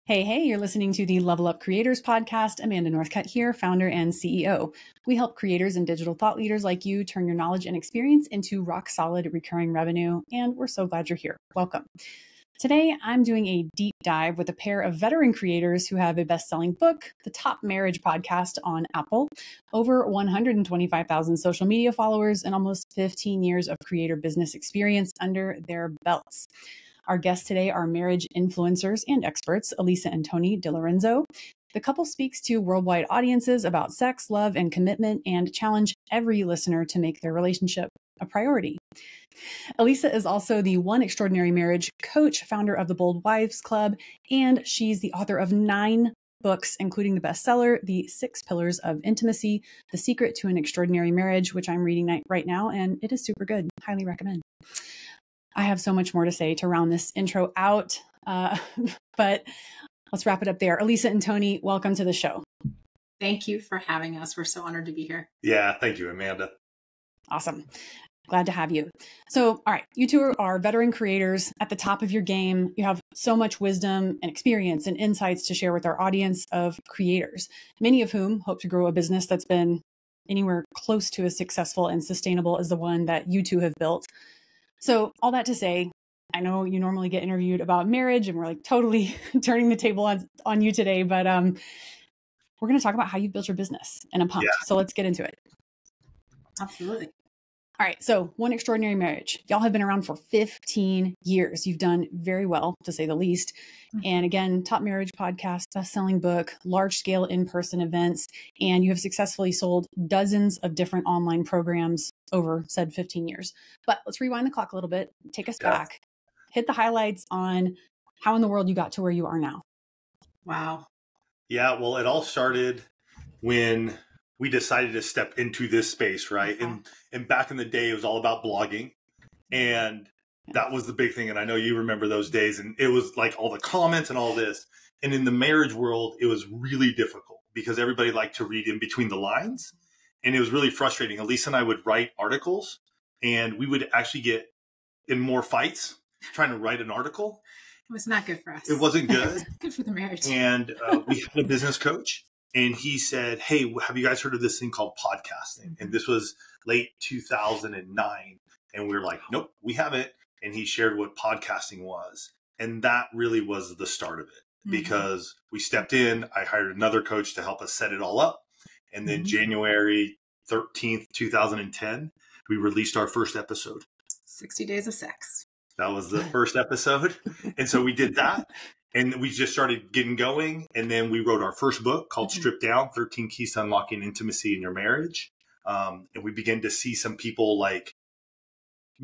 Hey, you're listening to the Level Up Creators podcast. Amanda Northcutt here, founder and CEO. We help creators and digital thought leaders like you turn your knowledge and experience into rock solid recurring revenue. And we're so glad you're here. Welcome. Today, I'm doing a deep dive with a pair of veteran creators who have a best-selling book, the Top Marriage podcast on Apple, over 125,000 social media followers, and almost 15 years of creator business experience under their belts. Our guests today are marriage influencers and experts, Alisa and Tony DiLorenzo. The couple speaks to worldwide audiences about sex, love, and commitment, and challenge every listener to make their relationship a priority. Alisa is also the One Extraordinary Marriage coach, founder of the Bold Wives Club, and she's the author of 9 books, including the bestseller, The 6 Pillars of Intimacy, The Secret to an Extraordinary Marriage, which I'm reading right now, and it is super good. Highly recommend. I have so much more to say to round this intro out, but let's wrap it up there. Alisa and Tony, welcome to the show. Thank you for having us. We're so honored to be here. Yeah, thank you, Amanda. Awesome. Glad to have you. So, all right, you two are veteran creators at the top of your game. You have so much wisdom and experience and insights to share with our audience of creators, many of whom hope to grow a business that's been anywhere close to as successful and sustainable as the one that you two have built. So all that to say, I know you normally get interviewed about marriage and we're like totally turning the table on you today, but we're going to talk about how you've built your business and I'm pumped. Yeah. So let's get into it. Absolutely. All right. So One Extraordinary Marriage, y'all have been around for 15 years. You've done very well, to say the least. And again, Top Marriage podcast, best-selling book, large-scale in-person events, and you have successfully sold dozens of different online programs over said 15 years. But let's rewind the clock a little bit, take us back, hit the highlights on how in the world you got to where you are now. Wow. Yeah, well, it all started when we decided to step into this space, right? And back in the day, it was all about blogging. And that was the big thing. And I know you remember those days. And it was like all the comments and all this. And in the marriage world, it was really difficult because everybody liked to read in between the lines. And it was really frustrating. Alisa and I would write articles and we would actually get in more fights trying to write an article. It was not good for us. It wasn't good. Good for the marriage. And we had a business coach. And he said, hey, have you guys heard of this thing called podcasting? And this was late 2009. And we were like, nope, we haven't. And he shared what podcasting was. And that really was the start of it because we stepped in. I hired another coach to help us set it all up. And then January 13th, 2010, we released our first episode. 60 Days of Sex. That was the first episode. And so we did that. And we just started getting going. And then we wrote our first book called Strip Down, 13 Keys to Unlocking Intimacy in Your Marriage. And we began to see some people like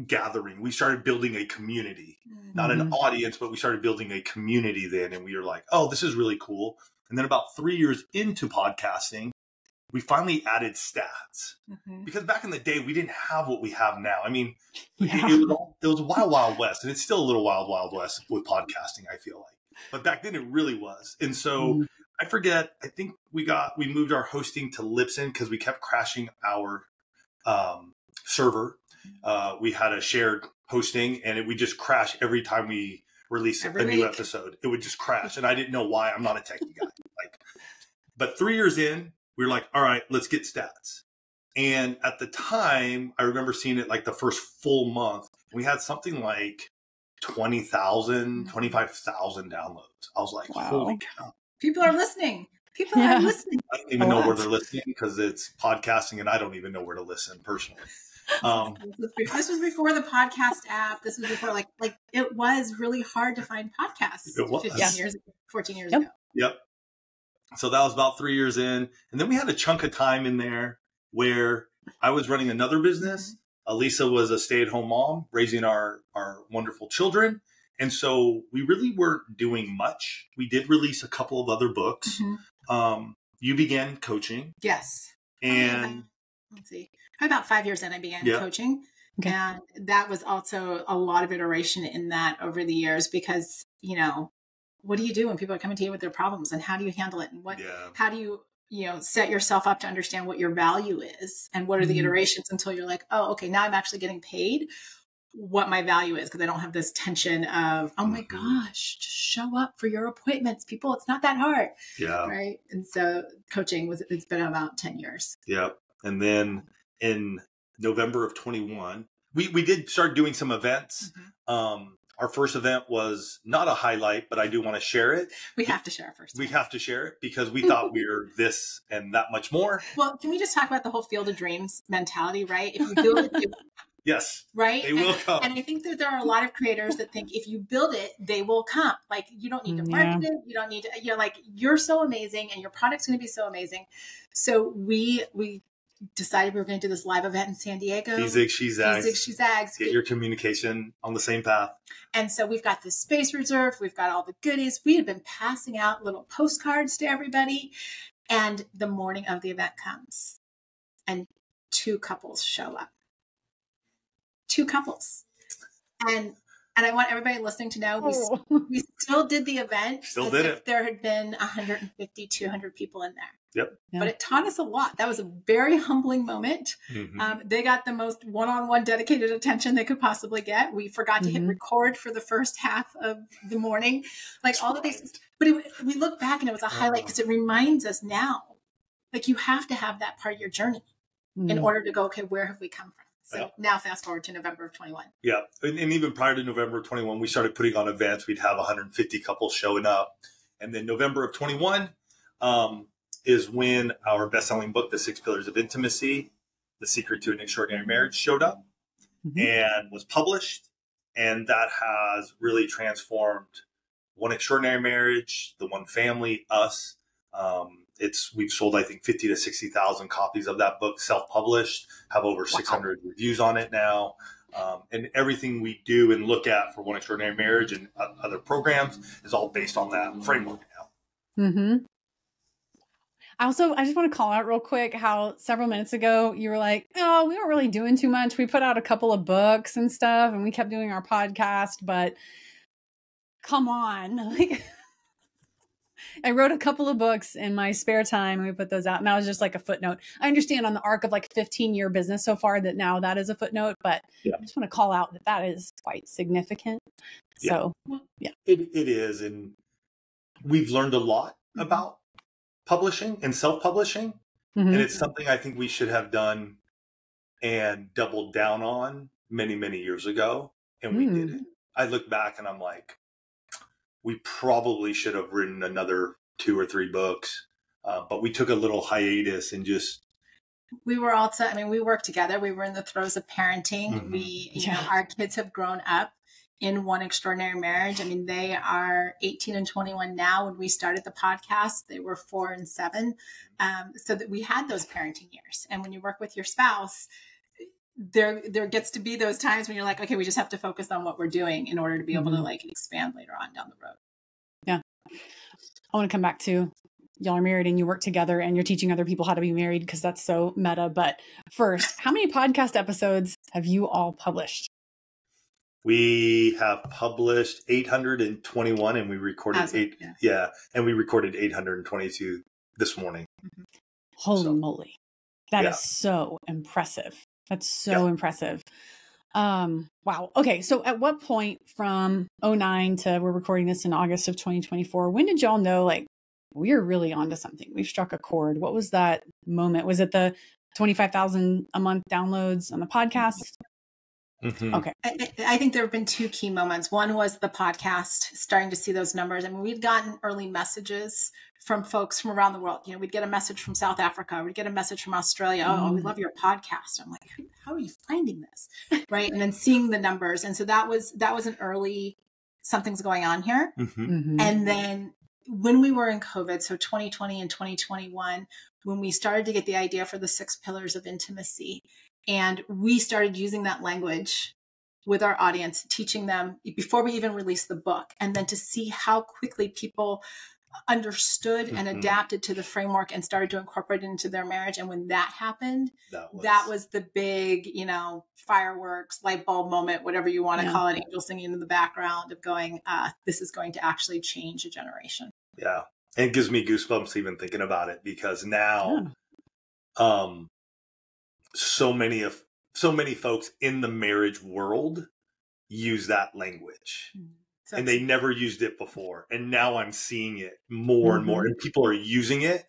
gathering. We started building a community, not an audience, but we started building a community then. And we were like, oh, this is really cool. And then about 3 years into podcasting, we finally added stats because back in the day, we didn't have what we have now. I mean, it was wild, wild west, and it's still a little wild, wild west with podcasting, I feel like. But back then it really was. And so I forget, I think we moved our hosting to Libsyn because we kept crashing our server. We had a shared hosting and we just crash every time we release a new episode. It would just crash. And I didn't know why. I'm not a techie guy. But 3 years in, we were like, all right, let's get stats. And at the time, I remember seeing it like the first full month. We had something like 20,000, 25,000 downloads. I was like, holy cow. People are listening. People are listening. I don't even know where they're listening because it's podcasting and I don't even know where to llisten personally. This was before the podcast app. This was before like it was really hard to find podcasts 14 years ago. Yep. So that was about 3 years in. And then we had a chunk of time in there where I was running another business. Alisa was a stay-at-home mom raising our wonderful children. And so we really weren't doing much. We did release a couple of other books. You began coaching. Yes. And let's see. About 5 years in, I began coaching. Okay. And that was also a lot of iteration in that over the years because, what do you do when people are coming to you with their problems and how do you handle it? And how do you, set yourself up to understand what your value is and what are the iterations until you're like, oh, okay, now I'm actually getting paid. what my value is, because I don't have this tension of, oh my gosh, just show up for your appointments, people. It's not that hard. Yeah. Right. And so coaching it's been about 10 years. Yeah. And then in November of 21, we did start doing some events. Our first event was not a highlight, but I do want to share it. We have to share it first. We have to share it because we thought we were this and that much more. Well, can we just talk about the whole Field of Dreams mentality, right? If you build it, yes, right? They will come. And I think that there are a lot of creators that think if you build it, they will come. Like, you don't need to market it. You don't need to, like, you're so amazing and your product's going to be so amazing. So we decided we were going to do this live event in San Diego. He zigs, she zags. He zigs, she zags. Get your communication on the same path. And so we've got this space reserved. We've got all the goodies. We had been passing out little postcards to everybody. And the morning of the event comes and 2 couples show up. 2 couples. And I want everybody listening to know we still did the event. Still did it. There had been 150, 200 people in there. Yep. But it taught us a lot. That was a very humbling moment. They got the most one-on-one dedicated attention they could possibly get. We forgot to hit record for the first half of the morning. Like all of these things. But we look back and it was a highlight because it reminds us now, like, you have to have that part of your journey in order to go, okay, where have we come from? So now fast forward to November of 21. Yeah. And even prior to November of 21, we started putting on events. We'd have 150 couples showing up. And then November of 21 is when our best-selling book, The 6 Pillars of Intimacy, The Secret to an Extraordinary Marriage, showed up and was published. And that has really transformed One Extraordinary Marriage, the One Family, us. We've sold, I think, 50 to 60,000 copies of that book, self-published, have over 600 reviews on it now. And everything we do and look at for One Extraordinary Marriage and other programs is all based on that framework now. I just want to call out real quick how several minutes ago you were like, oh, we weren't really doing too much. We put out a couple of books and stuff and we kept doing our podcast, but come on. Like, I wrote a couple of books in my spare time and we put those out, and that was just like a footnote. I understand on the arc of like 15-year business so far that now that is a footnote, but I just want to call out that is quite significant. So it is. And we've learned a lot about publishing and self-publishing. And it's something I think we should have done and doubled down on many, many years ago. And we did it. I look back and I'm like, we probably should have written another 2 or 3 books. But we took a little hiatus and just. We were also, we worked together. We were in the throes of parenting. Our kids have grown up in One Extraordinary Marriage. They are 18 and 21 now. When we started the podcast, they were 4 and 7. So that we had those parenting years. And when you work with your spouse, there gets to be those times when you're like, okay, we just have to focus on what we're doing in order to be able to like expand later on down the road. Yeah. I want to come back to y'all are married and you work together and you're teaching other people how to be married because that's so meta. But first, how many podcast episodes have you all published? We have published 821 and we recorded and we recorded 822 this morning. Holy moly. That is so impressive. That's so impressive. Wow. Okay. So at what point from 2009 to we're recording this in August of 2024, when did y'all know, like, we're really onto something? We've struck a chord. What was that moment? Was it the 25,000 a month downloads on the podcast? Okay. I think there have been 2 key moments. One was the podcast, starting to see those numbers. We'd gotten early messages from folks from around the world. We'd get a message from South Africa. We'd get a message from Australia. Oh, we love your podcast. I'm like, how are you finding this? Right. And then seeing the numbers. And so that was an early, something's going on here. And then when we were in COVID, so 2020 and 2021, when we started to get the idea for the 6 pillars of intimacy, and we started using that language with our audience, teaching them before we even released the book, and then to see how quickly people understood and adapted to the framework and started to incorporate it into their marriage. And when that happened, that was the big, fireworks, light bulb moment, whatever you want to call it, angels singing in the background of going, this is going to actually change a generation. Yeah. And it gives me goosebumps even thinking about it, because now, so many folks in the marriage world use that language. So and they never used it before. And now I'm seeing it more and more, and people are using it,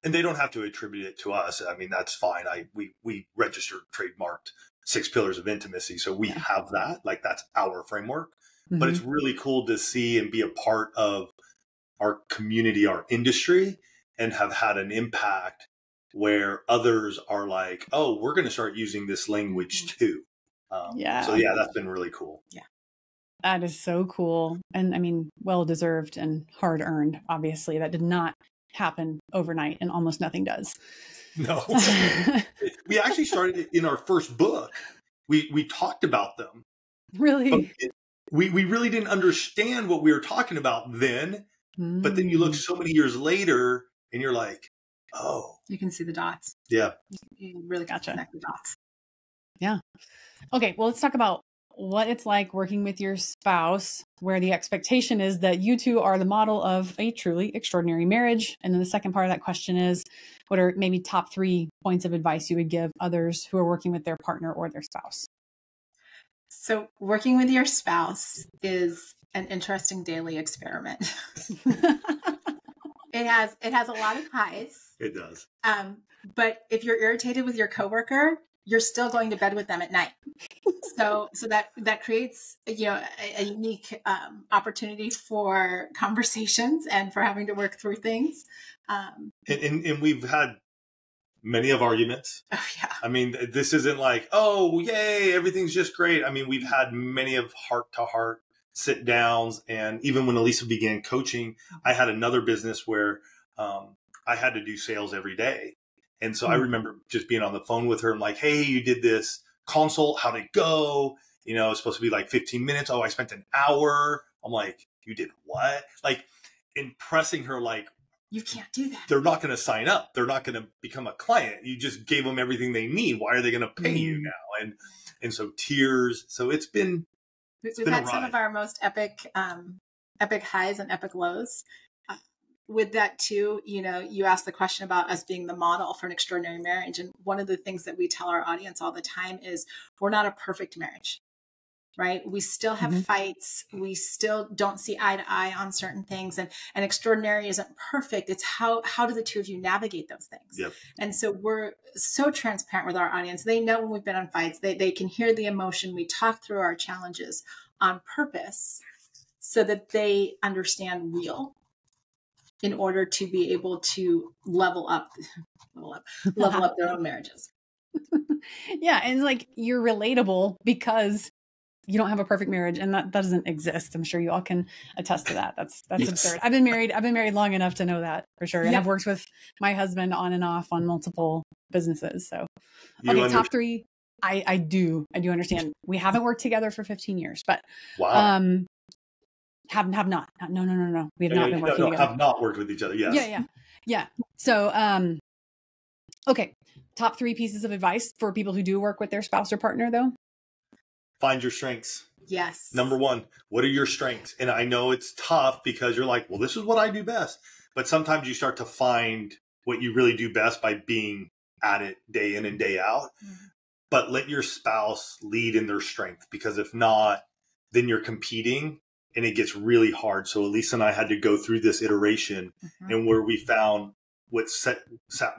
and they don't have to attribute it to us. I mean, that's fine. We registered, trademarked 6 pillars of intimacy. So we have that, like that's our framework, but it's really cool to see and be a part of our community, our industry, and have had an impact where others are like, oh, we're going to start using this language too. So yeah, that's been really cool. Yeah. That is so cool. And I mean, well-deserved and hard-earned, obviously. That did not happen overnight, and almost nothing does. No. We actually started it in our first book. We talked about them. Really? We really didn't understand what we were talking about then. But then you look so many years later and you're like, oh. You can see the dots. Yeah. You really connect the dots. Yeah. Okay, well, let's talk about what it's like working with your spouse, where the expectation is that you two are the model of a truly extraordinary marriage. And then the second part of that question is, what are maybe top 3 points of advice you would give others who are working with their partner or their spouse? So working with your spouse is an interesting daily experiment. It has a lot of highs. It does. But if you're irritated with your coworker, you're still going to bed with them at night. So that creates, a unique opportunity for conversations and for having to work through things. And we've had many of arguments. Oh yeah. I mean, this isn't like, oh, yay, everything's just great. I mean, we've had many of heart-to-heart sit downs. And even when Alisa began coaching, I had another business where I had to do sales every day. And so I remember just being on the phone with her and like, hey, you did this consult. How'd it go? It's supposed to be like 15 minutes. Oh, I spent an hour. I'm like, you did what? Like impressing her, like, you can't do that. They're not going to sign up. They're not going to become a client. You just gave them everything they need. Why are they going to pay you now? And so tears. So we've had some of our most epic highs and epic lows. With that too, you asked the question about us being the model for an extraordinary marriage. And one of the things that we tell our audience all the time is we're not a perfect marriage, right? We still have fights. We still don't see eye to eye on certain things. And extraordinary isn't perfect. It's how do the two of you navigate those things? Yep. And so we're so transparent with our audience. They know when we've been on fights, they can hear the emotion. We talk through our challenges on purpose so that they understand real, in order to be able to level up their own marriages. Yeah. And like you're relatable because you don't have a perfect marriage, and that doesn't exist. I'm sure you all can attest to that. That's Yes. absurd. I've been married long enough to know that for sure. And I've worked with my husband on and off on multiple businesses. So top 3. I do understand. We haven't worked together for 15 years, but wow. Have not. No. We have not been working together. Have not worked with each other. Yes. Yeah. So, okay. Top 3 pieces of advice for people who do work with their spouse or partner, though. Find your strengths. Yes. Number 1, what are your strengths? And I know it's tough because you're like, well, this is what I do best. But sometimes you start to find what you really do best by being at it day in and day out. But let your spouse lead in their strength, because if not, then you're competing. And it gets really hard. So Alisa and I had to go through this iteration, and where we found what sat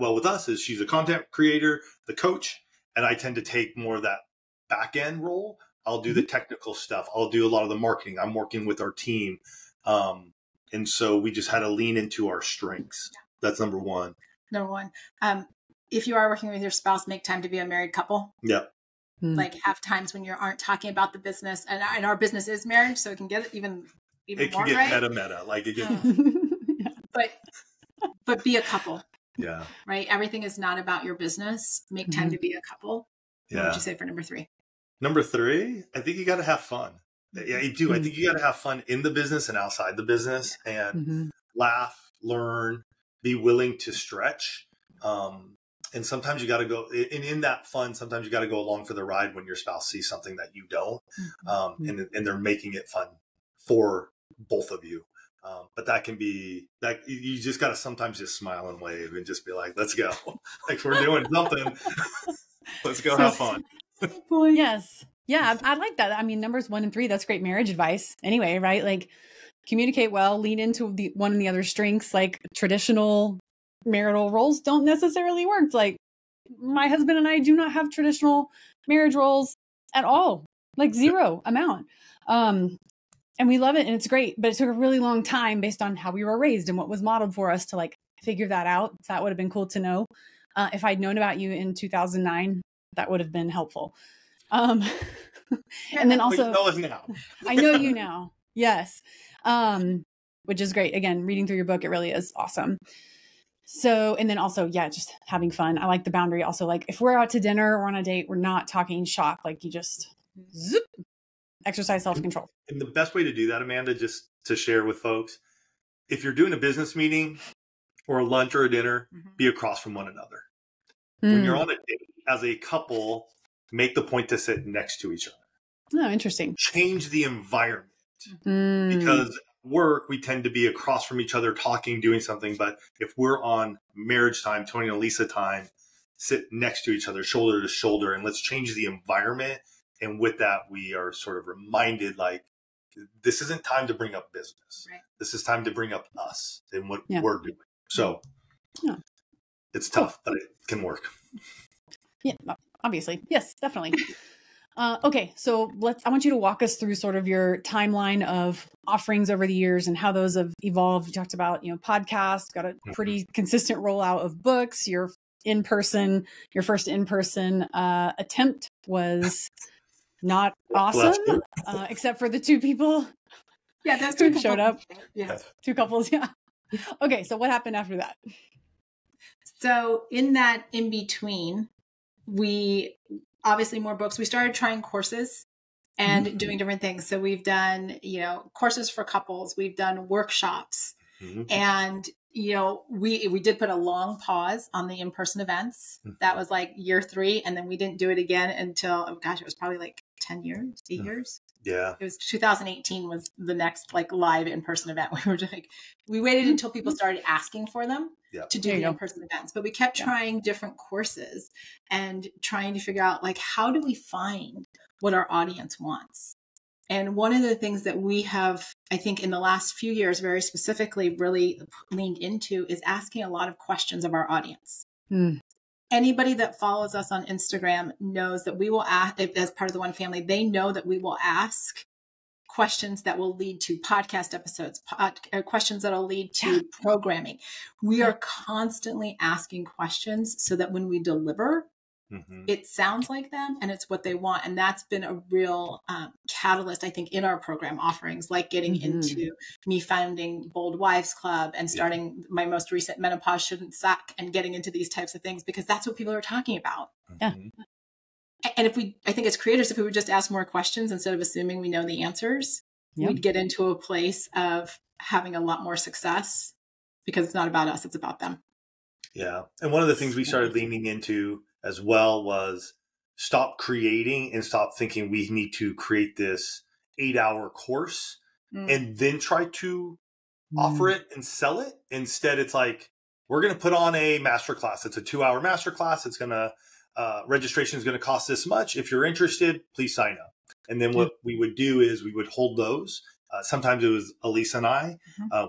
well with us is she's a content creator, the coach, and I tend to take more of that back end role. I'll do the technical stuff. I'll do a lot of the marketing. I'm working with our team. And so we just had to lean into our strengths. That's number 1. Number 1. If you are working with your spouse, make time to be a married couple. Yep. Like have times when you aren't talking about the business, and our business is marriage, so it can get even it more, can get right? meta like it gets but be a couple. Yeah. Right. Everything is not about your business. Make time to be a couple. Yeah. What would you say for number 3? Number 3, I think you got to have fun. Yeah, you do. I think you got to have fun in the business and outside the business, and laugh, learn, be willing to stretch. And sometimes you got to go, and in that fun, sometimes you got to go along for the ride when your spouse sees something that you don't, and they're making it fun for both of you. But that can be that you just got to sometimes just smile and wave and just be like, let's go. Like we're doing something. Let's go have fun. Yes. Yeah, I like that. I mean, numbers 1 and 3, that's great marriage advice anyway, right? Like communicate well, lean into the one and the other strengths. Like traditional marital roles don't necessarily work. Like my husband and I do not have traditional marriage roles at all, like zero amount. And we love it and it's great, but it took a really long time based on how we were raised and what was modeled for us to like figure that out. So that would have been cool to know. If I'd known about you in 2009, that would have been helpful. And then also, I know you now. Yes. Which is great. Again, reading through your book, it really is awesome. So, and then also, yeah, just having fun. I like the boundary. Also, like if we're out to dinner or on a date, we're not talking shop. Like you just zip, exercise self-control. And the best way to do that, Amanda, just to share with folks, if you're doing a business meeting or a lunch or a dinner, be across from one another. When you're on a date as a couple, make the point to sit next to each other. Oh, interesting. Change the environment. Because work, we tend to be across from each other, talking, doing something. But if we're on marriage time, Tony and Alisa time, sit next to each other, shoulder to shoulder, and let's change the environment. And with that, we are sort of reminded, like, this isn't time to bring up business. Right. This is time to bring up us and what we're doing. So it's tough, but it can work. Yeah, obviously. Yes, definitely. Okay, so I want you to walk us through sort of your timeline of offerings over the years and how those have evolved. You talked about, podcasts, got a pretty consistent rollout of books. Your first in-person attempt was not awesome, except for the two people. Yeah, that's who showed up. Yeah, two couples. Yeah. Okay, so what happened after that? So in that in between, we obviously more books. We started trying courses and doing different things. So we've done, courses for couples. We've done workshops, and we did put a long pause on the in-person events. That was like year 3, and then we didn't do it again until it was probably like 10 years, 8 years. Yeah. It was 2018 was the next like live in-person event. We waited until people started asking for them to do the in-person events, but we kept trying different courses and trying to figure out like, how do we find what our audience wants? And one of the things that we have, I think in the last few years, very specifically really leaned into is asking a lot of questions of our audience. Anybody that follows us on Instagram knows that we will ask, as part of the One Family, they know that we will ask questions that will lead to podcast episodes, questions that will lead to programming. We are constantly asking questions so that when we deliver, it sounds like them and it's what they want. And that's been a real catalyst, I think, in our program offerings, like getting into me founding Bold Wives Club and starting my most recent Menopause Shouldn't Suck and getting into these types of things because that's what people are talking about. Yeah. And I think as creators, if we would just ask more questions instead of assuming we know the answers, we'd get into a place of having a lot more success because it's not about us, it's about them. Yeah. And one of the things we started leaning into as well was stop creating and stop thinking we need to create this 8-hour course and then try to offer it and sell it. Instead, it's like, we're going to put on a masterclass. It's a 2-hour masterclass. It's going to, registration is going to cost this much. If you're interested, please sign up. And then what we would do is we would hold those. Sometimes it was Alisa and I.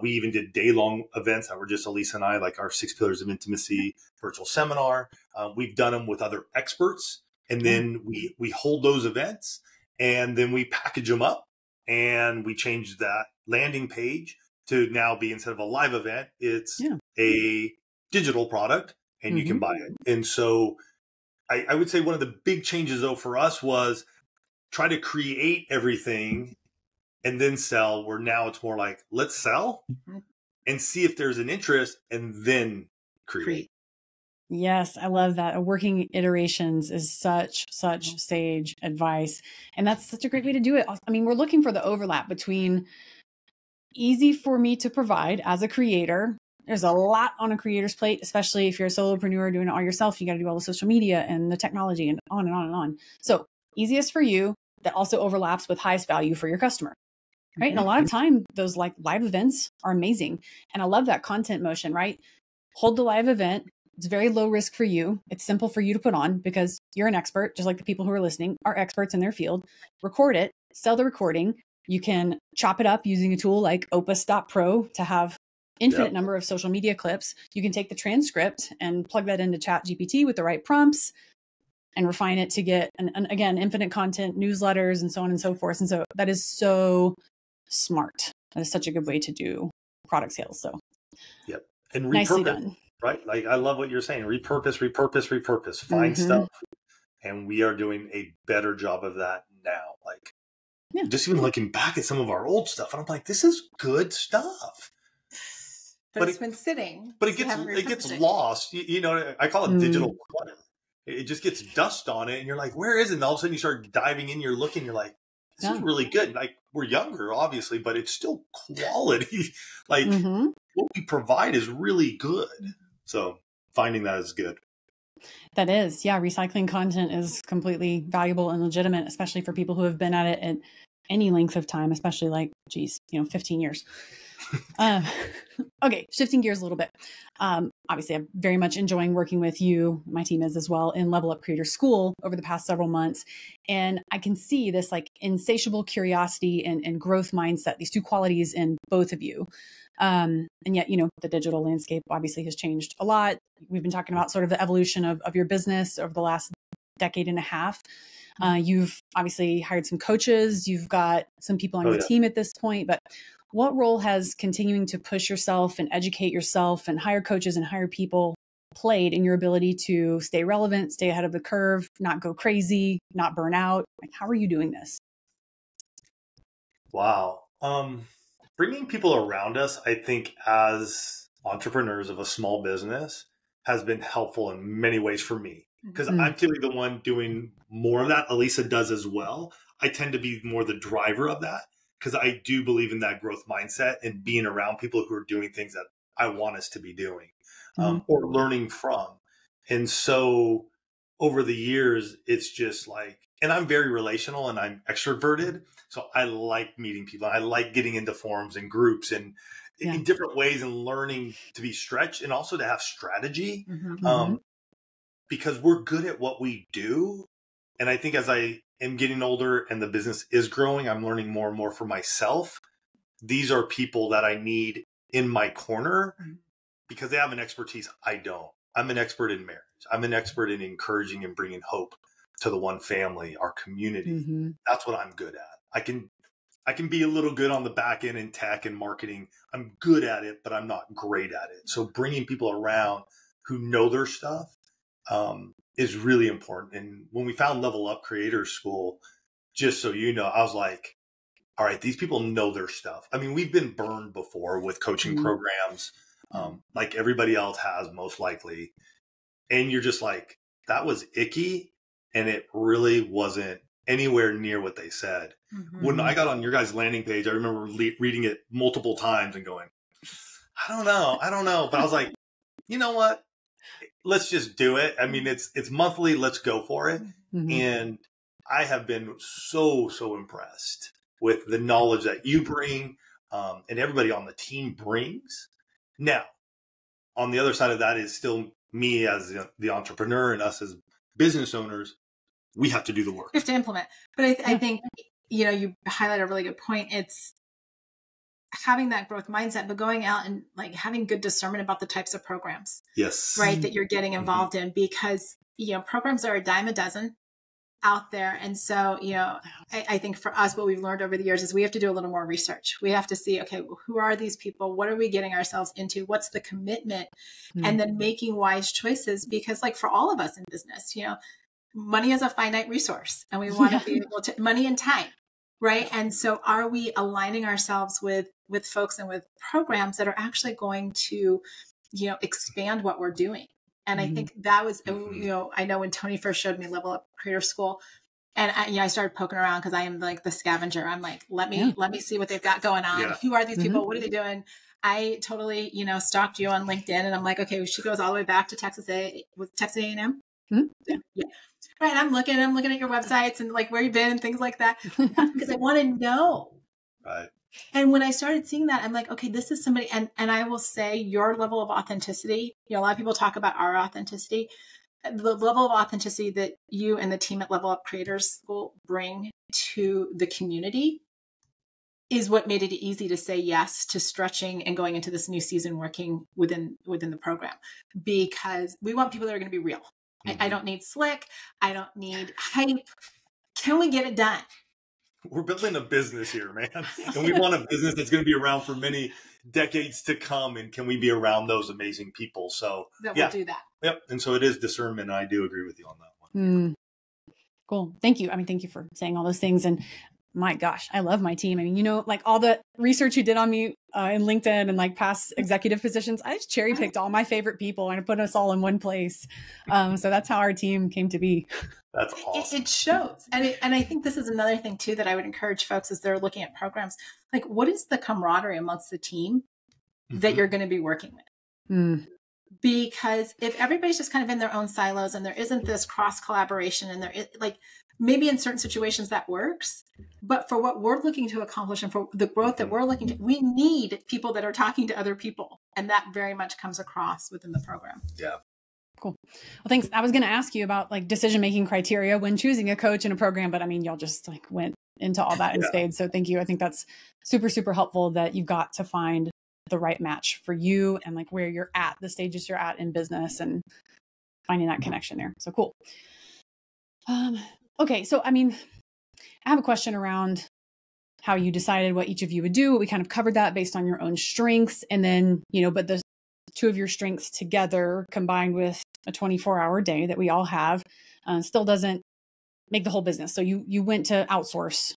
We even did day-long events that were just Alisa and I, like our 6 Pillars of Intimacy virtual seminar. We've done them with other experts. And then we hold those events and then we package them up and we change that landing page to now be, instead of a live event, it's a digital product and you can buy it. And so I would say one of the big changes though for us was try to create everything and then sell, where now it's more like, let's sell and see if there's an interest and then create. Yes, I love that. Working iterations is such sage advice. And that's such a great way to do it. I mean, we're looking for the overlap between easy for me to provide as a creator. There's a lot on a creator's plate, especially if you're a solopreneur doing it all yourself. You got to do all the social media and the technology and on and on and on. So easiest for you, that also overlaps with highest value for your customer. Right. And a lot of time, those like live events are amazing. And I love that content motion, right? Hold the live event, It's very low risk for you. It's simple for you to put on because you're an expert, just like the people who are listening are experts in their field. Record it, sell the recording. You can chop it up using a tool like opus.pro to have infinite number of social media clips. You can take the transcript and plug that into ChatGPT with the right prompts and refine it to get, again, infinite content, newsletters, and so on and so forth. And so that is so smart. That is such a good way to do product sales. So and repurpose, nicely done. Right? Like, I love what you're saying. Repurpose, find stuff. And we are doing a better job of that now. Like, just even looking back at some of our old stuff, and I'm like, this is good stuff. But it's been sitting. But it gets lost. You know, I call it digital clutter. It just gets dust on it, and you're like, where is it? And all of a sudden you start diving in, you're looking, you're like, this is really good. Like, we're younger, obviously, but it's still quality. Like, what we provide is really good. So finding that is good. That is. Yeah. Recycling content is completely valuable and legitimate, especially for people who have been at it at any length of time, especially like, 15 years. Okay. Shifting gears a little bit. Obviously I'm very much enjoying working with you. My team is as well in Level Up Creator School over the past several months. And I can see this like insatiable curiosity and growth mindset, these two qualities in both of you. And yet, the digital landscape obviously has changed a lot. We've been talking about sort of the evolution of your business over the last decade and a half. You've obviously hired some coaches. You've got some people on your team at this point, but what role has continuing to push yourself and educate yourself and hire coaches and hire people played in your ability to stay relevant, stay ahead of the curve, not go crazy, not burn out? Like, how are you doing this? Wow. Bringing people around us, I think, as entrepreneurs of a small business has been helpful in many ways for me, because I'm typically the one doing more of that. Alisa does as well. I tend to be more the driver of that because I do believe in that growth mindset and being around people who are doing things that I want us to be doing or learning from. And so over the years, it's just like, and I'm very relational and I'm extroverted. So I like meeting people. I like getting into forums and groups and in different ways and learning to be stretched and also to have strategy because we're good at what we do. And I think as I am getting older and the business is growing, I'm learning more and more for myself. These are people that I need in my corner because they have an expertise I don't. I'm an expert in marriage. I'm an expert in encouraging and bringing hope to the one family, our community. That's what I'm good at. I can be a little good on the back end in tech and marketing. I'm good at it, but I'm not great at it. So bringing people around who know their stuff is really important. And when we found Level Up Creator School, just so you know, I was like, all right, these people know their stuff. I mean, we've been burned before with coaching programs, like everybody else has, most likely. And you're just like, that was icky. And it really wasn't anywhere near what they said. When I got on your guys' landing page, I remember reading it multiple times and going, I don't know. But I was like, you know what? Let's just do it. I mean, it's monthly. Let's go for it. And I have been so impressed with the knowledge that you bring and everybody on the team brings. Now, on the other side of that is still me as the entrepreneur and us as business owners. We have to do the work. We have to implement. But I think, you highlight a really good point. It's having that growth mindset, but going out and like having good discernment about the types of programs. Yes. Right. That you're getting involved in because, programs are a dime a dozen out there. And so, I think for us, what we've learned over the years is we have to do a little more research. We have to see, okay, who are these people? What are we getting ourselves into? What's the commitment? And then making wise choices because like for all of us in business, money is a finite resource and we want to be able to money and time. Right. And so are we aligning ourselves with folks and with programs that are actually going to, expand what we're doing? And I think that was, I know when Tony first showed me Level Up Creator School and I started poking around because I am like the scavenger. I'm like, let me see what they've got going on. Yeah. Who are these people? What are they doing? I totally, stalked you on LinkedIn and I'm like, okay, she goes all the way back to Texas A&M. Yeah. Right. I'm looking at your websites and like where you've been and things like that because I want to know. Right. And when I started seeing that, I'm like, okay, this is somebody, and I will say your level of authenticity, a lot of people talk about our authenticity. The level of authenticity that you and the team at Level Up Creators School bring to the community is what made it easy to say yes to stretching and going into this new season working within the program, because we want people that are going to be real. I don't need slick. I don't need hype. Can we get it done? We're building a business here, man. And we want a business that's going to be around for many decades to come. And can we be around those amazing people? So we'll do that. Yep. And so it is discernment. I do agree with you on that one. Cool. Thank you. I mean, thank you for saying all those things. And my gosh, I love my team. I mean, like all the research you did on me in LinkedIn and like past executive positions, I just cherry picked all my favorite people and I put us all in one place. So that's how our team came to be. That's awesome. It shows. And I think this is another thing too, that I would encourage folks as they're looking at programs, like what is the camaraderie amongst the team that you're going to be working with? Because if everybody's just kind of in their own silos and there isn't this cross collaboration and there is like, maybe in certain situations that works, but for what we're looking to accomplish and for the growth that we're looking to, we need people that are talking to other people. And that very much comes across within the program. Yeah. Cool. Well, thanks. I was going to ask you about like decision-making criteria when choosing a coach in a program, but I mean, y'all just like went into all that in spades. So thank you. I think that's super, super helpful that you've got to find the right match for you and like where you're at, the stages you're at in business and finding that connection there. So cool. Okay. So, I mean, I have a question around how you decided what each of you would do. We kind of covered that based on your own strengths. And then, but the two of your strengths together combined with a 24-hour day that we all have still doesn't make the whole business. So you went to outsource,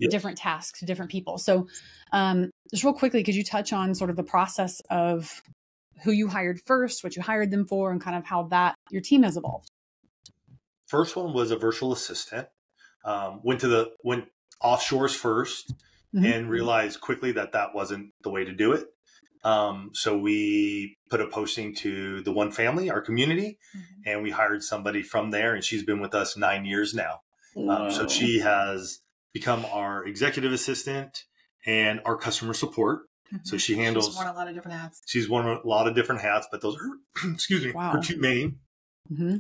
different tasks to different people. So just real quickly, could you touch on sort of the process of who you hired first, what you hired them for, and kind of how your team has evolved? First one was a virtual assistant. Went offshores first and realized quickly that wasn't the way to do it. So we put a posting to the One Family, our community, and we hired somebody from there, and she's been with us 9 years now. So she has become our executive assistant and our customer support. So she handles. She's worn a lot of different hats. She's worn a lot of different hats, but those are, her two main.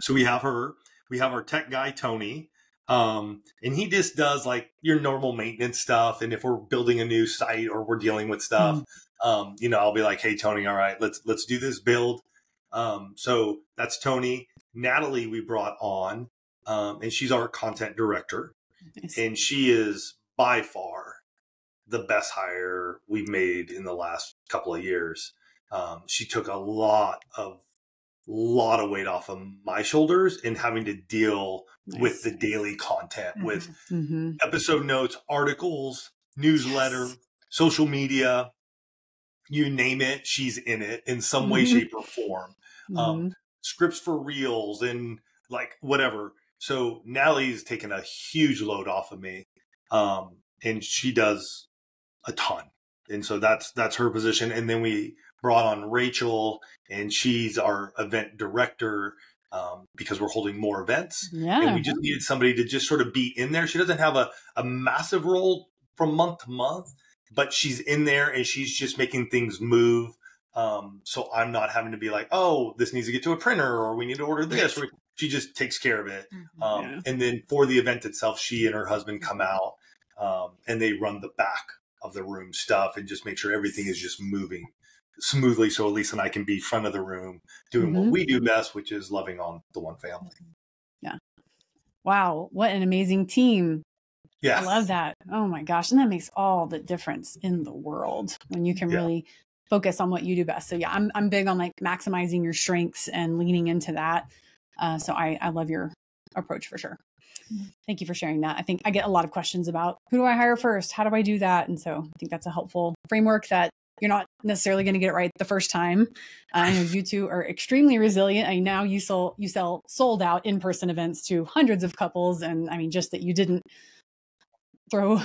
So we have her. We have our tech guy, Tony. And he just does like your normal maintenance stuff. And if we're building a new site or we're dealing with stuff, I'll be like, hey, Tony, all right, let's do this build. So that's Tony. Natalie, we brought on, and she's our content director. Nice. And she is by far the best hire we've made in the last couple of years. She took a lot of weight off of my shoulders in having to deal with the daily content, with episode notes, articles, newsletter, social media, you name it, she's in it in some way, shape, or form. Scripts for reels and like whatever. So Natalie's taken a huge load off of me. And she does a ton. And so that's her position. And then we brought on Rachel, and she's our event director because we're holding more events. Yeah. And we just needed somebody to just sort of be in there. She doesn't have a massive role from month to month, but she's in there and she's just making things move. So I'm not having to be like, oh, this needs to get to a printer or we need to order this. She just takes care of it. And then for the event itself, she and her husband come out and they run the back of the room stuff and just make sure everything is just moving smoothly. So Alisa and I can be front of the room doing what we do best, which is loving on the One Family. Yeah. Wow. What an amazing team. Yeah. I love that. Oh my gosh. And that makes all the difference in the world when you can really focus on what you do best. So yeah, I'm big on like maximizing your strengths and leaning into that. So I love your approach for sure. Thank you for sharing that. I think I get a lot of questions about who do I hire first? How do I do that? And so I think that's a helpful framework that you're not necessarily going to get it right the first time. I know you two are extremely resilient. I mean, now you sell sold out in-person events to hundreds of couples. And I mean, just that you didn't throw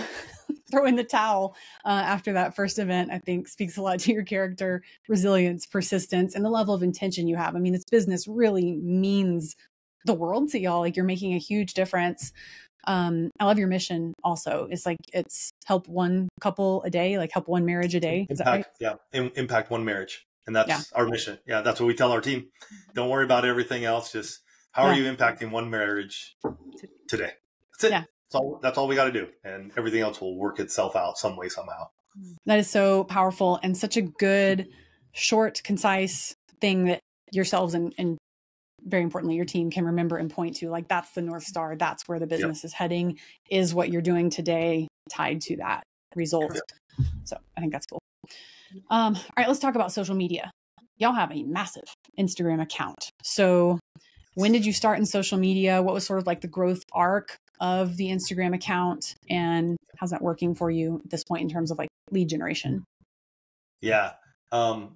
in the towel after that first event, I think speaks a lot to your character, resilience, persistence, and the level of intention you have. I mean, this business really means the world to y'all. Like you're making a huge difference I love your mission also. It's like, it's help one couple a day, like help one marriage a day. Is that right? Yeah. Impact one marriage. And that's our mission. Yeah. That's what we tell our team. Don't worry about everything else. Just how are you impacting one marriage today? That's it. Yeah. That's all we got to do. And everything else will work itself out some way, somehow. That is so powerful and such a good, short, concise thing that yourselves and very importantly, your team can remember and point to. Like, that's the North Star. That's where the business is heading, is what you're doing today tied to that result. So I think that's cool. All right, let's talk about social media. Y'all have a massive Instagram account. So when did you start in social media? What was sort of like the growth arc of the Instagram account, and how's that working for you at this point in terms of like lead generation? Yeah.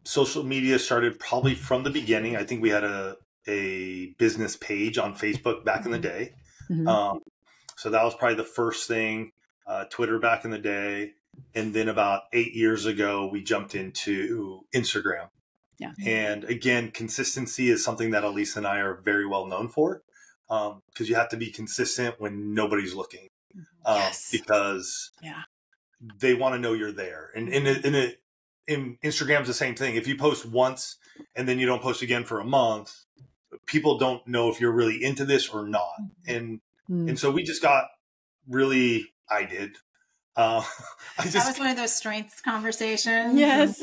Social media started probably from the beginning. I think we had a business page on Facebook back in the day. So that was probably the first thing, Twitter back in the day. And then about 8 years ago, we jumped into Instagram. Yeah. And again, consistency is something that Alisa and I are very well known for. Because you have to be consistent when nobody's looking, because they want to know you're there. And in Instagram's the same thing. If you post once and then you don't post again for a month, people don't know if you're really into this or not. And so we just got really, I did. That was one of those strengths conversations. Yes.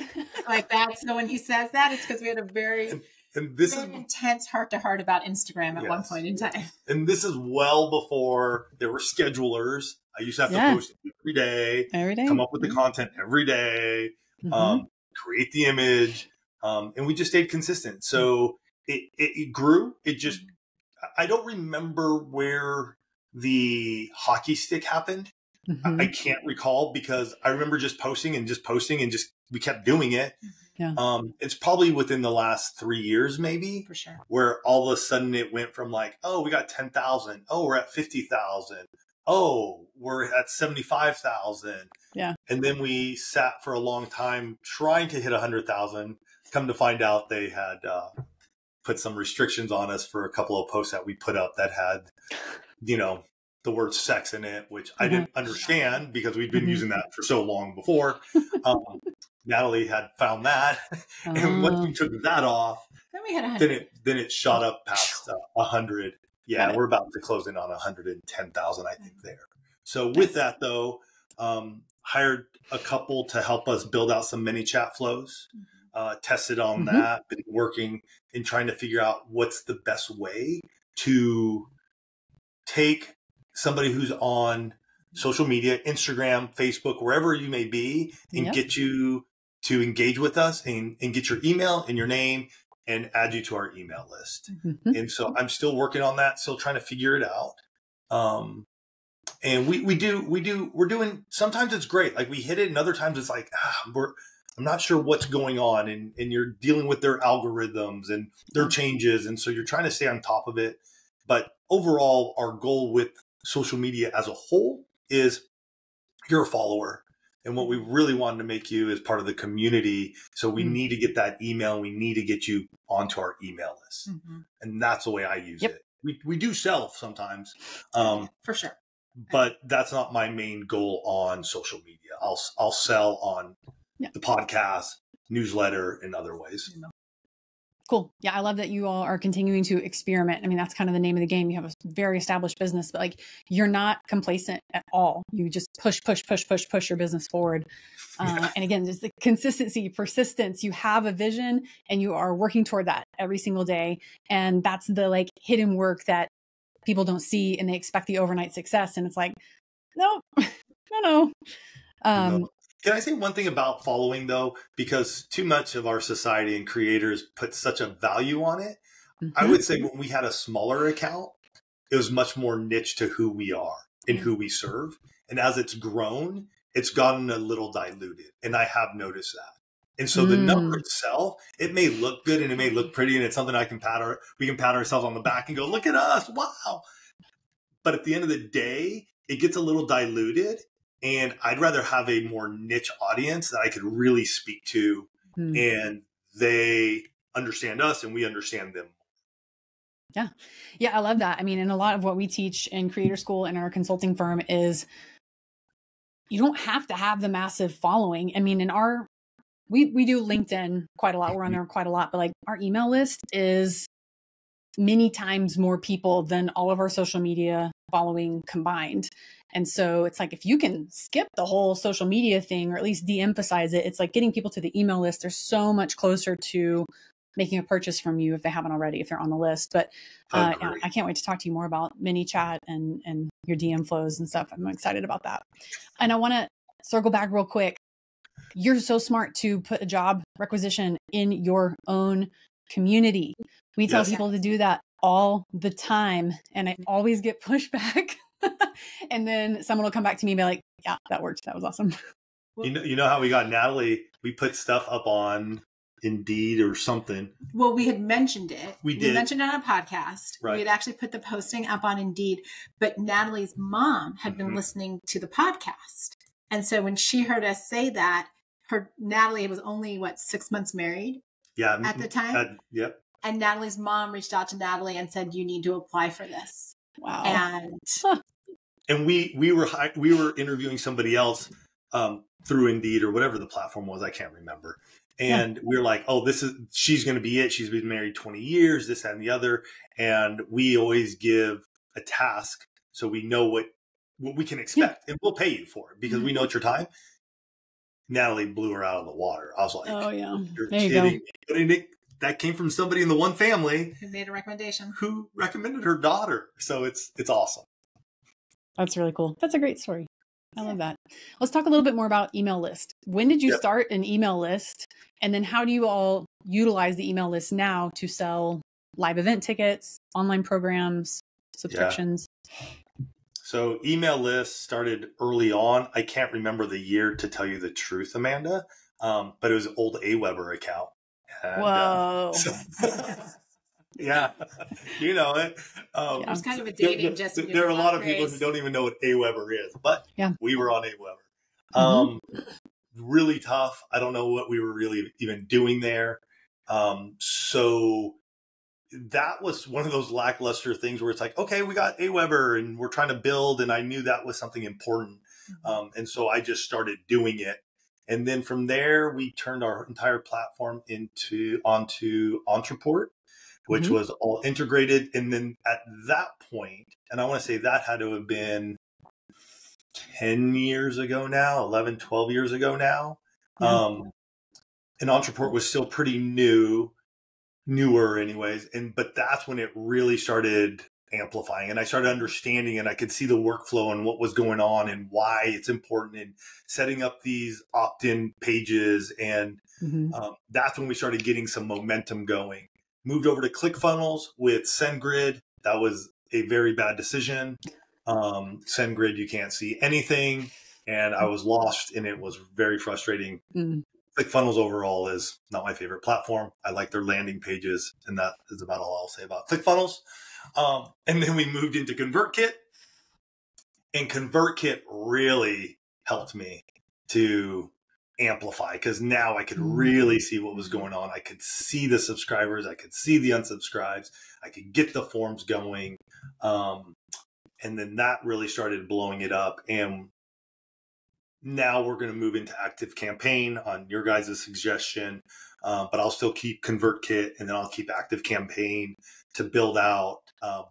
Like that. So when he says that, it's because we had a very intense heart-to-heart about Instagram at one point in time. And this is well before there were schedulers. I used to have to post every day, come up with the content every day, create the image. And we just stayed consistent. So it grew. It just, I don't remember where the hockey stick happened. I can't recall, because I remember just posting and we kept doing it. Yeah. It's probably within the last 3 years, maybe, for sure, where all of a sudden it went from like, oh, we got 10,000. Oh, we're at 50,000. Oh, we're at 75,000. Yeah. And then we sat for a long time trying to hit 100,000. Come to find out they had put some restrictions on us for a couple of posts that we put up that had, the word sex in it, which I didn't understand because we'd been using that for so long before. Natalie had found that. And once we took that off, then we had 100. Then it shot up past 100. Yeah, we're about to close in on 110,000, I think, there. So with that, though, hired a couple to help us build out some ManyChat flows, tested on that, been working in trying to figure out what's the best way to take somebody who's on social media, Instagram, Facebook, wherever you may be, and get you to engage with us and get your email and your name and add you to our email list. And so I'm still working on that, still trying to figure it out. And we're doing, sometimes it's great. Like we hit it, and other times it's like, I'm not sure what's going on. And you're dealing with their algorithms and their changes. And so you're trying to stay on top of it. But overall, our goal with social media as a whole is you're a follower. And what we really wanted to make you is part of the community. So we need to get that email. We need to get you onto our email list. And that's the way I use it. We do sell sometimes. For sure. But that's not my main goal on social media. I'll sell on the podcast, newsletter, and other ways. Cool. Yeah. I love that you all are continuing to experiment. I mean, that's kind of the name of the game. You have a very established business, but like, you're not complacent at all. You just push your business forward. And again, just the consistency, persistence, you have a vision and you are working toward that every single day. And that's the like hidden work that people don't see, and they expect the overnight success. And it's like, no. No. Can I say one thing about following, though? Because too much of our society and creators put such a value on it. I would say when we had a smaller account, it was much more niche to who we are and who we serve. And as it's grown, it's gotten a little diluted. And I have noticed that. And so the number itself, it may look good and it may look pretty, and it's something we can pat ourselves on the back and go, look at us, wow. But at the end of the day, it gets a little diluted. And I'd rather have a more niche audience that I could really speak to, and they understand us and we understand them. Yeah. Yeah. I love that. I mean, and a lot of what we teach in Creator School and our consulting firm is you don't have to have the massive following. I mean, we do LinkedIn quite a lot. We're on there quite a lot, but like our email list is many times more people than all of our social media following combined. And so it's like, if you can skip the whole social media thing, or at least de-emphasize it, it's like getting people to the email list. They're so much closer to making a purchase from you if they haven't already, if they're on the list. But I can't wait to talk to you more about mini chat and your DM flows and stuff. I'm excited about that. And I want to circle back real quick. You're so smart to put a job requisition in your own community. We tell people to do that all the time, and I always get pushback. And then someone will come back to me and be like, yeah, that worked. That was awesome. You know how we got Natalie? We put stuff up on Indeed or something. Well, we had mentioned it. We mentioned it on a podcast. Right. We had actually put the posting up on Indeed, but Natalie's mom had been listening to the podcast. And so when she heard us say that, Natalie was only 6 months married. Yeah. At the time. Yep. And Natalie's mom reached out to Natalie and said, you need to apply for this. Wow. And we were interviewing somebody else through Indeed or whatever the platform was. I can't remember. And we were like, oh, she's going to be it. She's been married 20 years, this, that, and the other. And we always give a task so we know what we can expect, and we'll pay you for it because we know it's your time. Natalie blew her out of the water. I was like, oh yeah, you're there kidding. You go. That came from somebody in the one family who made a recommendation, who recommended her daughter. So it's awesome. That's really cool. That's a great story. I love that. Let's talk a little bit more about email list. When did you start an email list? And then how do you all utilize the email list now to sell live event tickets, online programs, subscriptions? Yeah. So email lists started early on. I can't remember the year to tell you the truth, Amanda, but it was an old AWeber account. And, whoa. Yeah, you know it. It's kind of a dating there are a lot of people who don't even know what AWeber is, but we were on AWeber. Really tough. I don't know what we were really even doing there. So that was one of those lackluster things where it's like, okay, we got AWeber and we're trying to build, and I knew that was something important. And so I just started doing it. And then from there, we turned our entire platform onto Entreport, which was all integrated. And then at that point, and I want to say that had to have been 10 years ago now, 11, 12 years ago now. And Entreport was still pretty newer anyways. But that's when it really started amplifying, and I started understanding, and I could see the workflow and what was going on and why it's important, and setting up these opt-in pages. And that's when we started getting some momentum going. Moved over to ClickFunnels with SendGrid. That was a very bad decision. SendGrid, you can't see anything, and I was lost, and it was very frustrating. ClickFunnels overall is not my favorite platform. I like their landing pages, and that is about all I'll say about ClickFunnels. And then we moved into ConvertKit, and ConvertKit really helped me to amplify, because now I could really see what was going on. I could see the subscribers. I could see the unsubscribes. I could get the forms going. And then that really started blowing it up. And now we're going to move into Active Campaign on your guys' suggestion. But I'll still keep ConvertKit, and then I'll keep Active Campaign to build out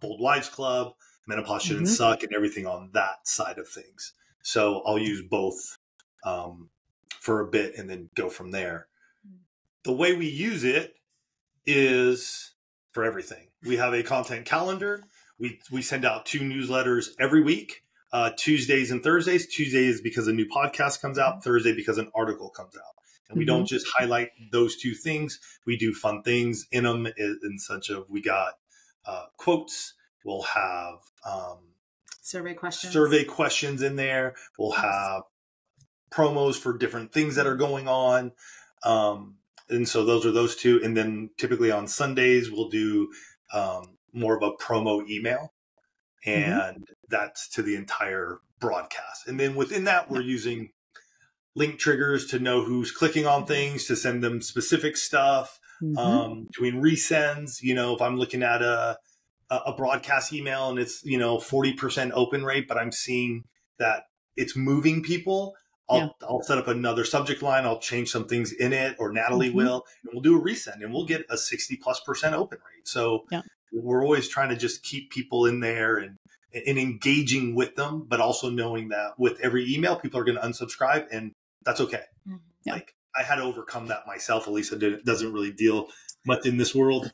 Bold Wives Club, Menopause Shouldn't Suck, and everything on that side of things. So I'll use both for a bit and then go from there. The way we use it is for everything. We have a content calendar. We send out 2 newsletters every week, Tuesdays and Thursdays. Tuesdays because a new podcast comes out, Thursday because an article comes out. And we don't just highlight those 2 things. We do fun things in them, in such of, we got quotes. We'll have survey questions in there. We'll have promos for different things that are going on. And so those are those 2. And then typically on Sundays, we'll do more of a promo email. And that's to the entire broadcast. And then within that, we're using link triggers to know who's clicking on things, to send them specific stuff, doing resends. You know, if I'm looking at a broadcast email and it's, 40% open rate, but I'm seeing that it's moving people, I'll set up another subject line. I'll change some things in it, or Natalie will, and we'll do a resend and we'll get a 60+% open rate. So we're always trying to just keep people in there and engaging with them, but also knowing that with every email, people are going to unsubscribe, and that's okay. Like, I had to overcome that myself. Alisa doesn't really deal much in this world.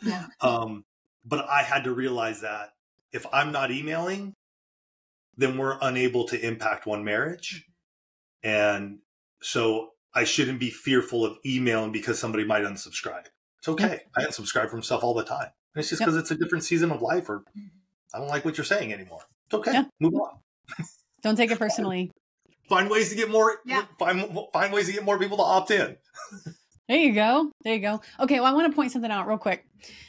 But I had to realize that if I'm not emailing, then we're unable to impact one marriage. And so I shouldn't be fearful of emailing because somebody might unsubscribe. It's okay. I unsubscribe from stuff all the time. And it's just because it's a different season of life, or I don't like what you're saying anymore. It's okay. Move on. Don't take it personally. Find ways to get more, find ways to get more people to opt in. There you go. There you go. Okay. Well, I want to point something out real quick.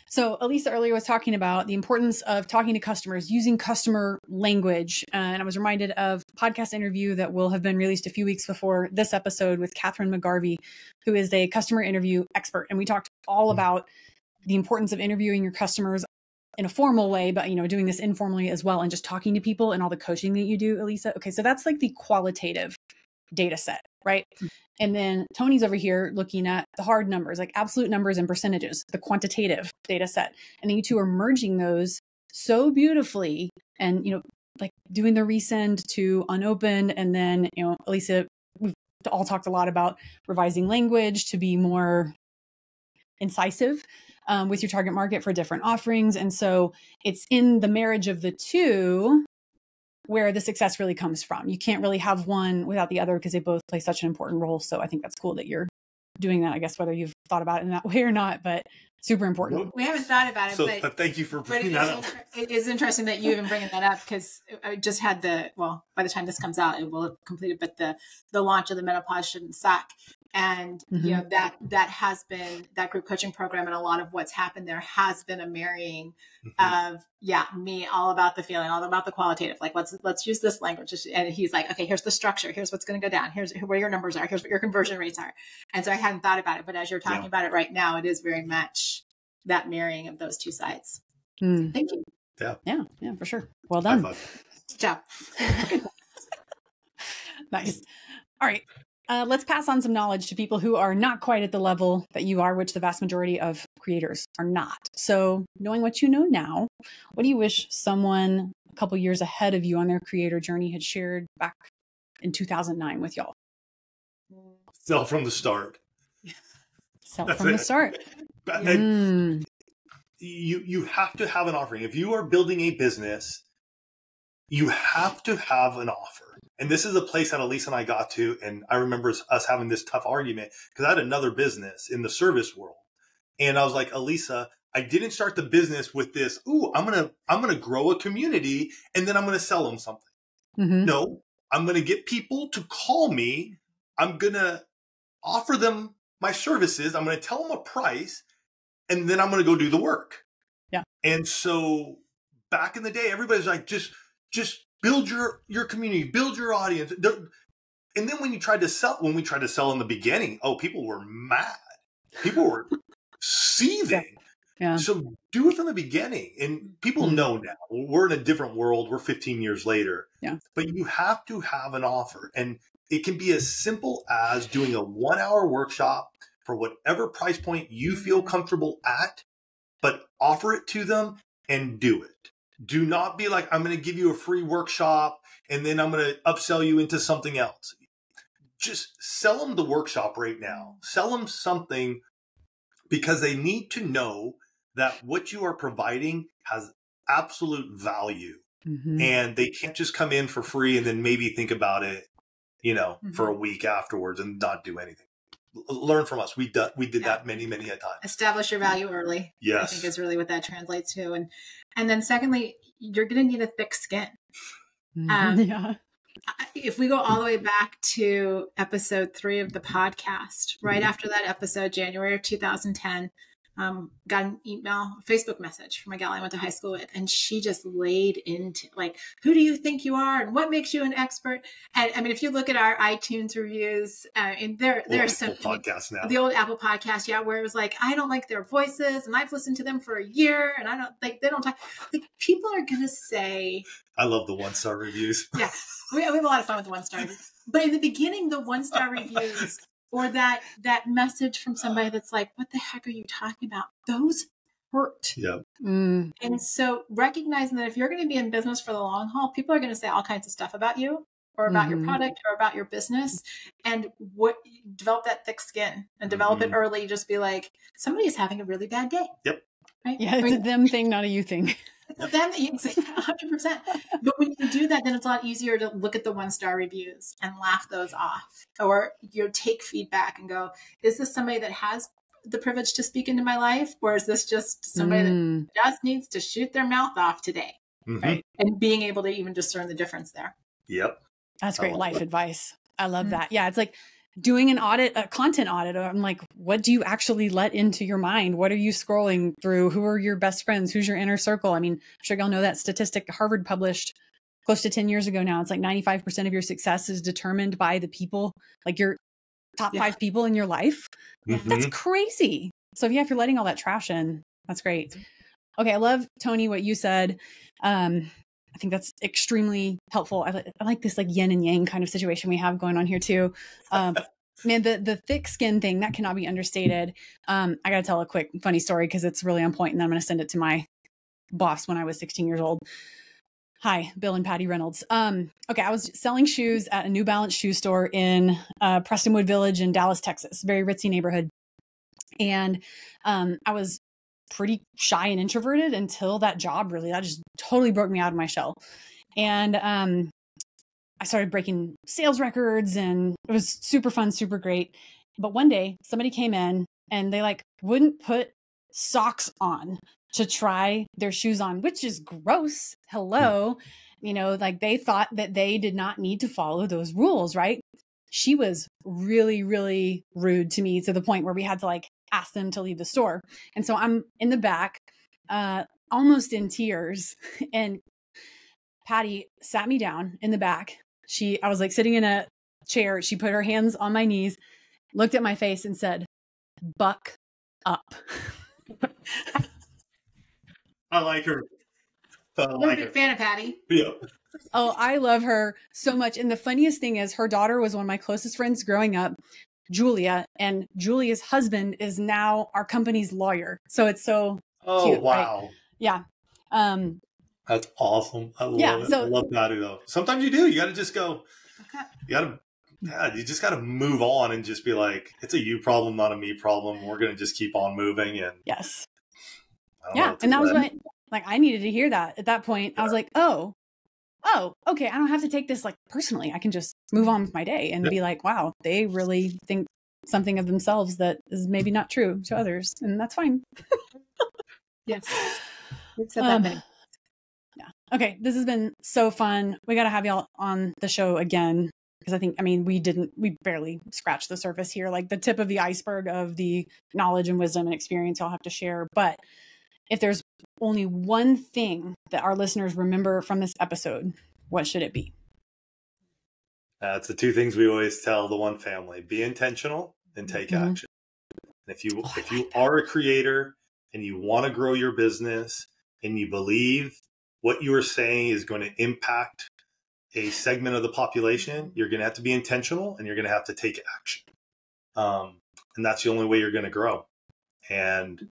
So Alisa earlier was talking about the importance of talking to customers, using customer language. And I was reminded of a podcast interview that will have been released a few weeks before this episode with Catherine McGarvey, who is a customer interview expert. And we talked all about the importance of interviewing your customers in a formal way, but, doing this informally as well, and just talking to people and all the coaching that you do, Alisa. Okay. So that's like the qualitative data set, right? And then Tony's over here looking at the hard numbers, like absolute numbers and percentages, the quantitative data set. And then you two are merging those so beautifully and, like doing the resend to unopened. And then, Alisa, we've all talked a lot about revising language to be more incisive with your target market for different offerings. And so it's in the marriage of the two where the success really comes from. You can't really have one without the other because they both play such an important role. So I think that's cool that you're doing that, I guess, whether you've thought about it in that way or not, but super important. We haven't thought about it, but thank you for bringing that up. It is interesting that you even bringing that up, because I just had by the time this comes out, it will have completed, but the launch of the Menopause Shouldn't Suck. And, that has been that group coaching program. And a lot of what's happened there has been a marrying of, me, all about the feeling, all about the qualitative, like, let's use this language. And he's like, okay, here's the structure. Here's what's going to go down. Here's where your numbers are. Here's what your conversion rates are. And so I hadn't thought about it, but as you're talking about it right now, it is very much that marrying of those two sides. Thank you. Yeah, for sure. Well done. Good job. Nice. All right. Let's pass on some knowledge to people who are not quite at the level that you are, which the vast majority of creators are not. So knowing what you know now, what do you wish someone a couple years ahead of you on their creator journey had shared back in 2009 with y'all? Sell from the start. Sell from the start. You have to have an offering. If you are building a business, you have to have an offer. And this is a place that Alisa and I got to. And I remember us having this tough argument because I had another business in the service world. And I was like, Alisa, I didn't start the business with this, I'm going to grow a community and then I'm going to sell them something. No, I'm going to get people to call me. I'm going to offer them my services. I'm going to tell them a price, and then I'm going to go do the work. Yeah. And so back in the day, everybody's like, just build your community, build your audience. And then when we tried to sell in the beginning, people were mad. People were seething. Yeah. So do it from the beginning. And people know now. We're in a different world. We're 15 years later. Yeah. But you have to have an offer. And it can be as simple as doing a 1-hour workshop for whatever price point you feel comfortable at, but offer it to them and do it. Do not be like, I'm going to give you a free workshop and then I'm going to upsell you into something else. Just sell them the workshop right now. Sell them something, because they need to know that what you are providing has absolute value. And they can't just come in for free and then maybe think about it, for a week afterwards and not do anything. Learn from us. We did that many a time. Establish your value early. Yes. I think is really what that translates to. And then secondly, you're going to need a thick skin. If we go all the way back to episode 3 of the podcast, right after that episode, January of 2010, got an email, Facebook message from a gal I went to high school with, and she just laid into like, who do you think you are and what makes you an expert? And I mean, if you look at our iTunes reviews, and there's some podcasts now. The old Apple podcast, yeah, where it was like, I don't like their voices, and I've listened to them for a year, and I don't like they don't talk. Like, people are gonna say, I love the 1-star reviews. Yeah, we have a lot of fun with the 1-star reviews. But in the beginning, the 1-star reviews or that message from somebody that's like, what the heck are you talking about? Those hurt. Yeah. And so recognizing that if you're going to be in business for the long haul, people are going to say all kinds of stuff about you or about your product or about your business, and develop that thick skin and develop it early. Just be like, somebody is having a really bad day. Yep. Right? Yeah. It's a them thing, not a you thing. Them, 100%. But when you do that, then it's a lot easier to look at the 1-star reviews and laugh those off, or take feedback and go, is this somebody that has the privilege to speak into my life, or is this just somebody that just needs to shoot their mouth off today? Right? And being able to even discern the difference there. Yep. That's great life advice. I love that. Yeah. It's like doing an audit, a content audit. I'm like, what do you actually let into your mind? What are you scrolling through? Who are your best friends? Who's your inner circle? I mean, I'm sure y'all know that statistic Harvard published close to 10 years ago now. It's like 95% of your success is determined by the people, like your top 5 people in your life. That's crazy. So if you're letting all that trash in, that's great. Okay. I love, Tony, what you said. I think that's extremely helpful. I like this like yin and yang kind of situation we have going on here too. Man, the thick skin thing, that cannot be understated. I got to tell a quick funny story because it's really on point, and then I'm going to send it to my boss when I was 16 years old. Hi, Bill and Patty Reynolds. Okay, I was selling shoes at a New Balance shoe store in Prestonwood Village in Dallas, Texas, very ritzy neighborhood. And I was pretty shy and introverted until that job that just totally broke me out of my shell. And I started breaking sales records, and it was super fun, super great. But one day somebody came in and they like wouldn't put socks on to try their shoes on, which is gross. Hello. You know, like they thought that they did not need to follow those rules, right? She was really, really rude to me to the point where we had to like ask them to leave the store. And so I'm in the back, almost in tears. And Patty sat me down in the back. I was like sitting in a chair. She put her hands on my knees, looked at my face and said, "Buck up." I like her. I'm a big fan of Patty. Yeah. Oh, I love her so much. And the funniest thing is her daughter was one of my closest friends growing up, Julia, and Julia's husband is now our company's lawyer. So it's so cute. Wow. Right? Yeah. That's awesome. I love it. I love Patty though. Sometimes you do. You got to just go. You just got to move on and just be like, it's a you problem, not a me problem. We're going to just keep on moving. And yes. And that was what, like, I needed to hear that at that point. I was like, oh, okay. I don't have to take this like personally. I can just move on with my day and be like, wow, they really think something of themselves that is maybe not true to others. And that's fine. Yes. We've said that many. Yeah. Okay. This has been so fun. We got to have y'all on the show again. Because we barely scratched the surface here, like the tip of the iceberg of the knowledge and wisdom and experience y'all have to share. But if there's only one thing that our listeners remember from this episode, what should it be? It's the 2 things we always tell the one family: be intentional and take action. And if you are a creator and you want to grow your business and you believe what you are saying is going to impact a segment of the population, you're going to have to be intentional and you're going to have to take action. And that's the only way you're going to grow. And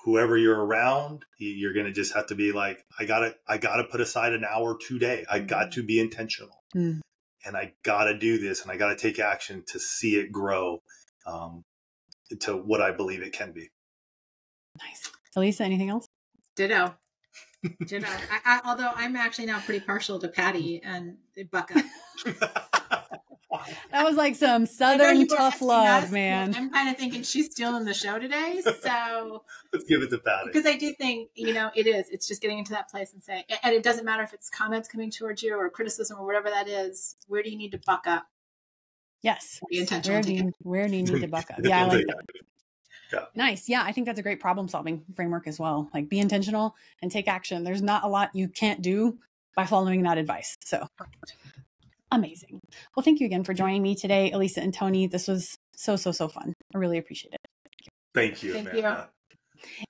whoever you're around, you're going to just have to be like, I gotta put aside an hour today. I got to be intentional and I got to do this and I got to take action to see it grow to what I believe it can be. Nice. Alisa, anything else? Ditto. Although I'm actually now pretty partial to Patty and Buck Up. That was like some Southern tough love, man. I'm kind of thinking she's stealing the show today. So let's give it to Patty. Because I do think, it's just getting into that place and saying, and it doesn't matter if it's comments coming towards you or criticism or whatever that is, where do you need to buck up? Yes. Be intentional. Where do you need to buck up? Yeah, I like that. Yeah. Nice. Yeah, I think that's a great problem solving framework as well. Like, be intentional and take action. There's not a lot you can't do by following that advice. So amazing. Well, thank you again for joining me today, Alisa and Tony. This was so fun. I really appreciate it. Thank you. Thank Amanda. you.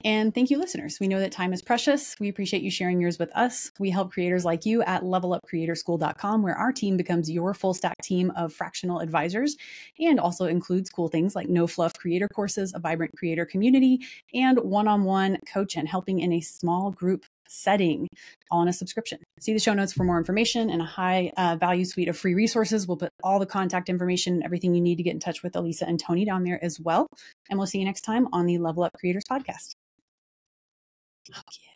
And thank you, listeners. We know that time is precious. We appreciate you sharing yours with us. We help creators like you at levelupcreatorschool.com, where our team becomes your full stack team of fractional advisors and also includes cool things like no fluff creator courses, a vibrant creator community, and one-on-one coach and helping in a small group setting, all on a subscription. See the show notes for more information and a high value suite of free resources. We'll put all the contact information and everything you need to get in touch with Alisa and Tony down there as well. And we'll see you next time on the Level Up Creators podcast. Oh, yeah.